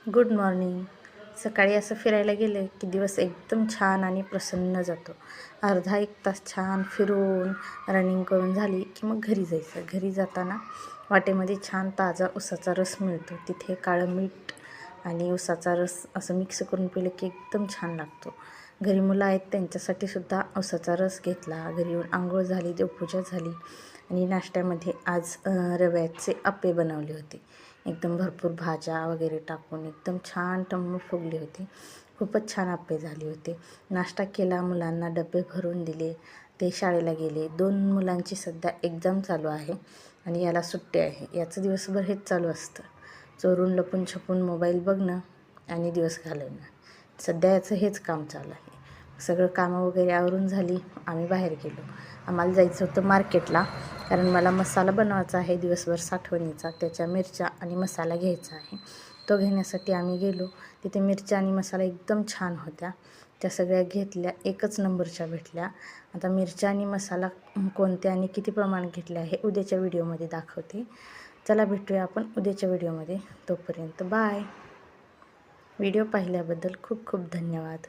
Good morning. सकाळी असं फिरायला गेलं की दिवस एकदम छान आणि प्रसन्न जातो. अर्धा एक तास छान फिरून रनिंग करून झाली की मग घरी जायचं. घरी जाताना वाटेमध्ये छान ताजा उसाचा रस मिळतो. तिथे काळं मीठ आणि उसाचा रस असं मिक्स करून पिलं की एकदम छान लागतो. घरी मुलं आहेत त्यांच्यासाठी सुद्धा उसाचा रस घेतला. घरी येऊन आंघोळ झाली, देवपूजा झाली आणि नाश्त्यामध्ये आज रव्याचे अप्पे बनवले होते. एकदम भरपूर भाज्या वगैरे टाकून एकदम छान टम्म फुगले होते. खूपच छान अप्पे झाले होते. नाश्ता केला, मुलांना डबे भरून दिले, ते शाळेला गेले. 2 मुलांची सध्या एक्झाम चालू आहे आणि याला सुट्टी आहे. याचं दिवसभर हेच चालू असतं, चोरून लपून छपून मोबाईल बघणं आणि दिवस घालवणं. सध्या याचं हेच काम चालू आहे. सगळं कामं वगैरे आवरून झाली, आम्ही बाहेर गेलो. आम्हाला जायचं होतं मार्केटला, कारण मला मसाला बनवायचा आहे दिवसभर साठवणीचा. त्याच्या मिरच्या आणि मसाला घ्यायचा आहे. तो घेण्यासाठी आम्ही गेलो. तिथे मिरच्या आणि मसाला एकदम छान होत्या. त्या सगळ्या घेतल्या, एकच नंबरच्या भेटल्या. आता मिरच्या आणि मसाला कोणत्या आणि किती प्रमाण घेतले आहे उद्याच्या व्हिडिओमध्ये दाखवते. चला भेटूया आपण उद्याच्या व्हिडिओमध्ये. तोपर्यंत बाय. व्हिडिओ पाहिल्याबद्दल खूप खूप धन्यवाद.